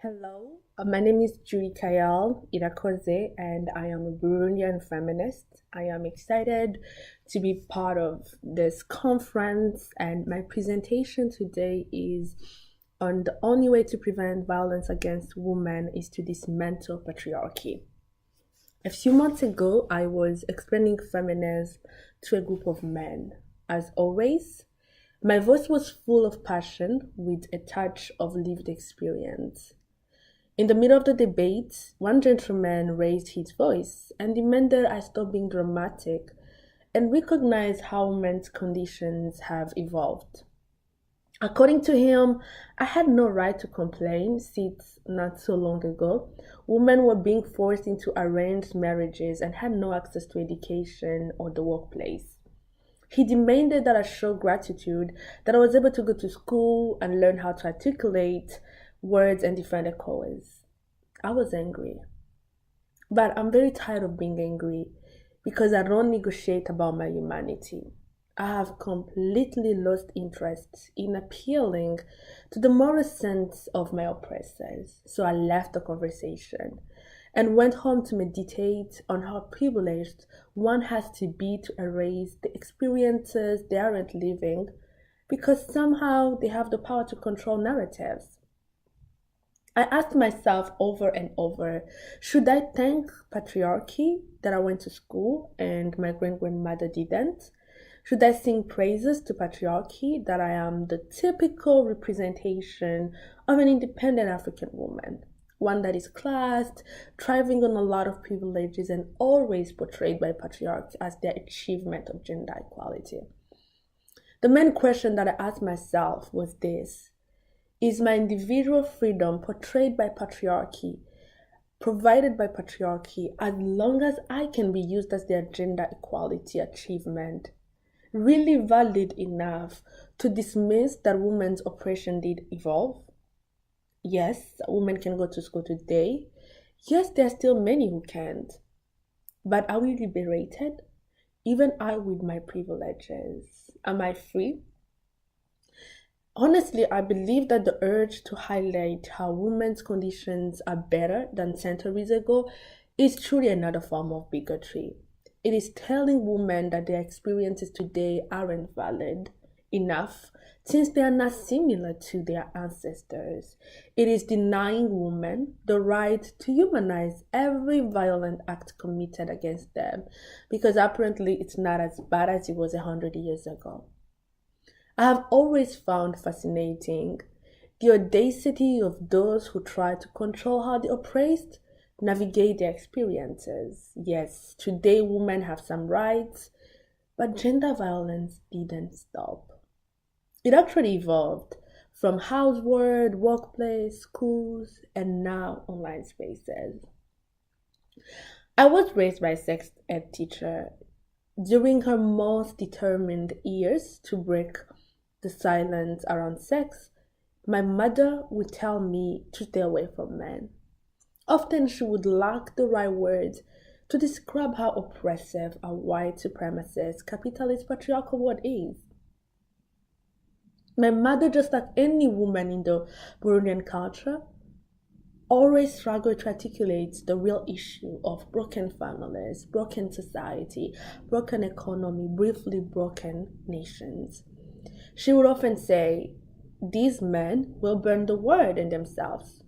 Hello, my name is Judicaelle Irakoze, and I am a Burundian feminist. I am excited to be part of this conference, and my presentation today is on the only way to prevent violence against women is to dismantle patriarchy. A few months ago, I was explaining feminism to a group of men. As always, my voice was full of passion with a touch of lived experience. In the middle of the debate, one gentleman raised his voice and demanded I stop being dramatic and recognize how men's conditions have evolved. According to him, I had no right to complain since not so long ago, women were being forced into arranged marriages and had no access to education or the workplace. He demanded that I show gratitude that I was able to go to school and learn how to articulate words and defend a cause. I was angry. But I'm very tired of being angry because I don't negotiate about my humanity. I have completely lost interest in appealing to the moral sense of my oppressors. So I left the conversation and went home to meditate on how privileged one has to be to erase the experiences they aren't living because somehow they have the power to control narratives. I asked myself over and over, should I thank patriarchy that I went to school and my great grandmother didn't? Should I sing praises to patriarchy that I am the typical representation of an independent African woman? One that is classed, thriving on a lot of privileges, and always portrayed by patriarchy as their achievement of gender equality. The main question that I asked myself was this: is my individual freedom portrayed by patriarchy, provided by patriarchy, as long as I can be used as their gender equality achievement, really valid enough to dismiss that women's oppression did evolve? Yes, women can go to school today. Yes, there are still many who can't. But are we liberated? Even I with my privileges. Am I free? Honestly, I believe that the urge to highlight how women's conditions are better than centuries ago is truly another form of bigotry. It is telling women that their experiences today aren't valid enough since they are not similar to their ancestors. It is denying women the right to humanize every violent act committed against them because apparently it's not as bad as it was 100 years ago. I have always found fascinating the audacity of those who try to control how the oppressed navigate their experiences. Yes, today women have some rights, but gender violence didn't stop. It actually evolved from housework, workplace, schools, and now online spaces. I was raised by a sex ed teacher during her most determined years to break the silence around sex. My mother would tell me to stay away from men. Often she would lack the right words to describe how oppressive a white supremacist capitalist patriarchal world is. My mother, just like any woman in the Burundian culture, always struggled to articulate the real issue of broken families, broken society, broken economy, briefly broken nations. She would often say, these men will burn the world and themselves,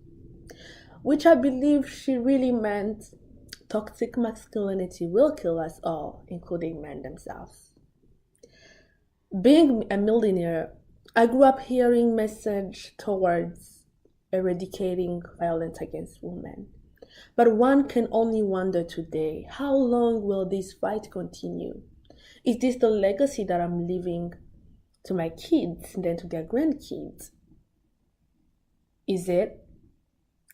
which I believe she really meant toxic masculinity will kill us all, including men themselves. Being a millionaire, I grew up hearing message towards eradicating violence against women. But one can only wonder today, how long will this fight continue? Is this the legacy that I'm leaving to my kids and then to their grandkids? Is it?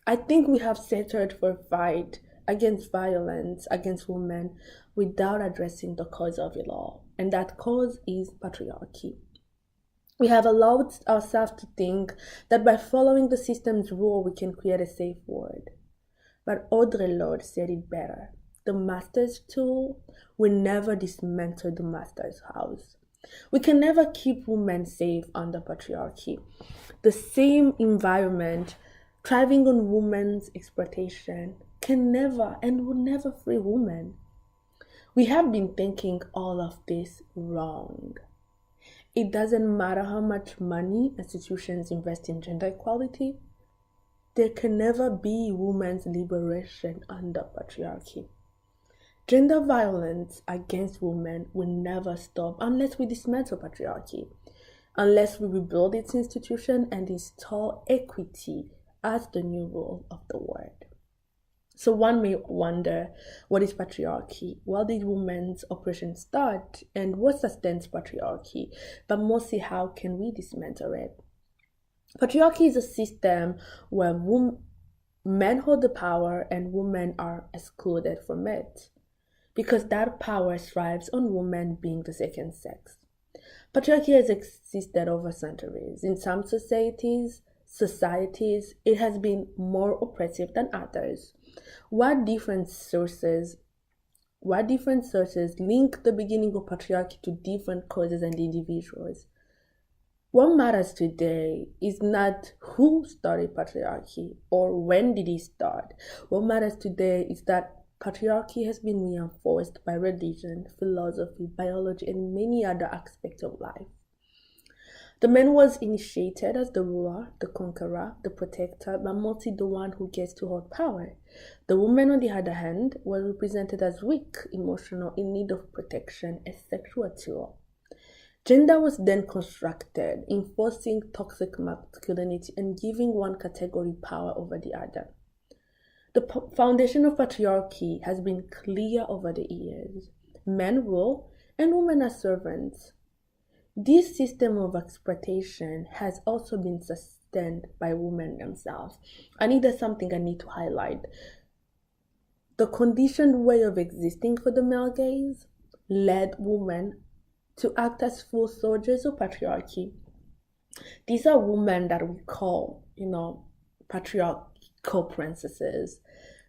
I think we have settled for a fight against violence against women without addressing the cause of it all, and that cause is patriarchy. We have allowed ourselves to think that by following the system's rule we can create a safe world. But Audre Lorde said it better. The master's tool will never dismantle the master's house. We can never keep women safe under patriarchy. The same environment Thriving on women's exploitation can never and will never free women. We have been thinking all of this wrong. It doesn't matter how much money institutions invest in gender equality, there can never be women's liberation under patriarchy. Gender violence against women will never stop unless we dismantle patriarchy, unless we rebuild its institution and install equity as the new rule of the world. So one may wonder, what is patriarchy? Where did women's oppression start? And what sustains patriarchy? But mostly, how can we dismantle it? Patriarchy is a system where men hold the power and women are excluded from it, because that power thrives on women being the second sex. Patriarchy has existed over centuries. In some societies, it has been more oppressive than others. What different sources link the beginning of patriarchy to different causes and individuals? What matters today is not who started patriarchy or when did it start. What matters today is that patriarchy has been reinforced by religion, philosophy, biology, and many other aspects of life. The man was initiated as the ruler, the conqueror, the protector, but mostly the one who gets to hold power. The woman, on the other hand, was represented as weak, emotional, in need of protection, a sexual tool. Gender was then constructed, enforcing toxic masculinity and giving one category power over the other. The foundation of patriarchy has been clear over the years. Men rule and women are servants. This system of exploitation has also been sustained by women themselves. There's something I need to highlight. The conditioned way of existing for the male gaze led women to act as full soldiers of patriarchy. These are women that we call, patriarchal princesses.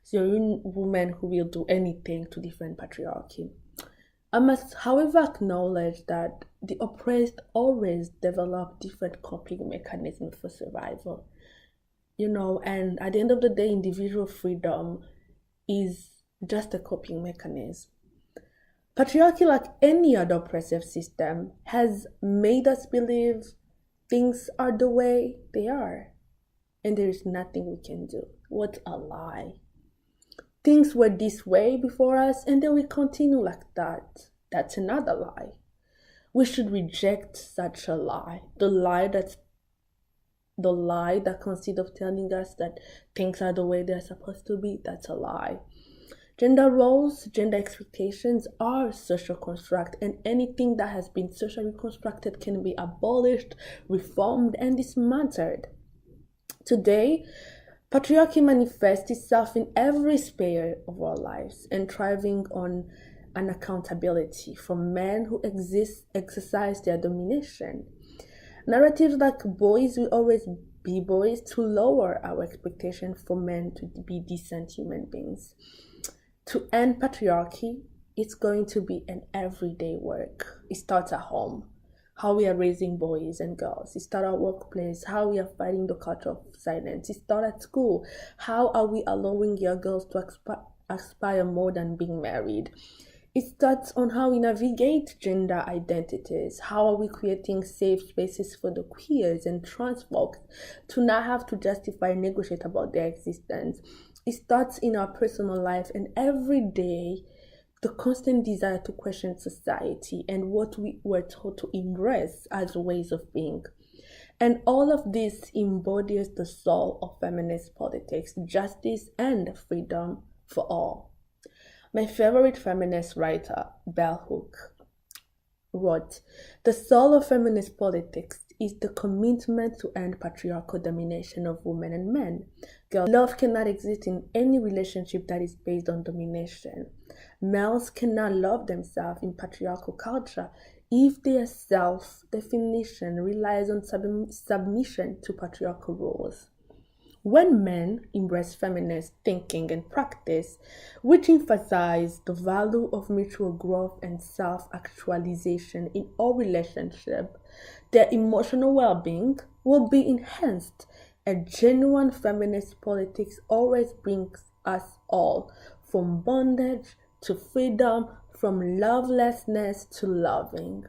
So women who will do anything to defend patriarchy. I must, however, acknowledge that the oppressed always develop different coping mechanisms for survival. And at the end of the day, individual freedom is just a coping mechanism. Patriarchy, like any other oppressive system, has made us believe things are the way they are, and there is nothing we can do. What a lie. Things were this way before us, and they will continue like that. That's another lie. We should reject such a lie. The lie that consists of telling us that things are the way they're supposed to be, that's a lie. Gender roles, gender expectations are social construct, and anything that has been socially constructed can be abolished, reformed, and dismantled. Today, patriarchy manifests itself in every sphere of our lives and thriving on an accountability from men who exercise their domination. Narratives like boys will always be boys to lower our expectation for men to be decent human beings. To end patriarchy, it's going to be an everyday work. It starts at home, how we are raising boys and girls. It starts at workplace, how we are fighting the culture of silence. It starts at school, how are we allowing young girls to aspire more than being married. It starts on how we navigate gender identities. How are we creating safe spaces for the queers and trans folks to not have to justify and negotiate about their existence. It starts in our personal life, and every day the constant desire to question society and what we were taught to embrace as ways of being. And all of this embodies the soul of feminist politics, justice and freedom for all. My favorite feminist writer, Bell Hooks, wrote, "The soul of feminist politics is the commitment to end patriarchal domination of women and men. Love cannot exist in any relationship that is based on domination. Males cannot love themselves in patriarchal culture if their self-definition relies on submission to patriarchal rules. When men embrace feminist thinking and practice, which emphasize the value of mutual growth and self-actualization in all relationships, their emotional well-being will be enhanced A genuine feminist politics always brings us all from bondage to freedom, from lovelessness to loving.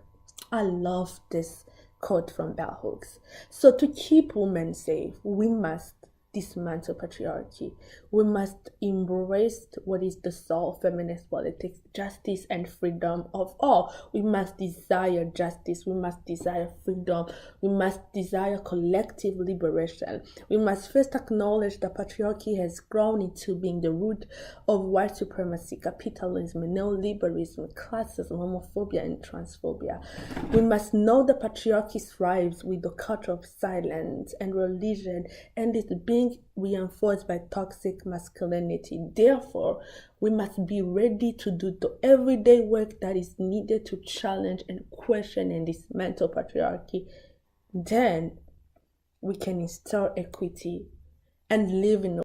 I love this quote from Bell Hooks. So, to keep women safe, we must dismantle patriarchy. We must embrace what is the soul of feminist politics, justice and freedom of all. We must desire justice. We must desire freedom. We must desire collective liberation. We must first acknowledge that patriarchy has grown into being the root of white supremacy, capitalism, neoliberalism, classism, homophobia, and transphobia. We must know that patriarchy thrives with the culture of silence and religion and is being reinforced by toxic masculinity. Therefore, we must be ready to do the everyday work that is needed to challenge and question and dismantle patriarchy. Then we can install equity and live in a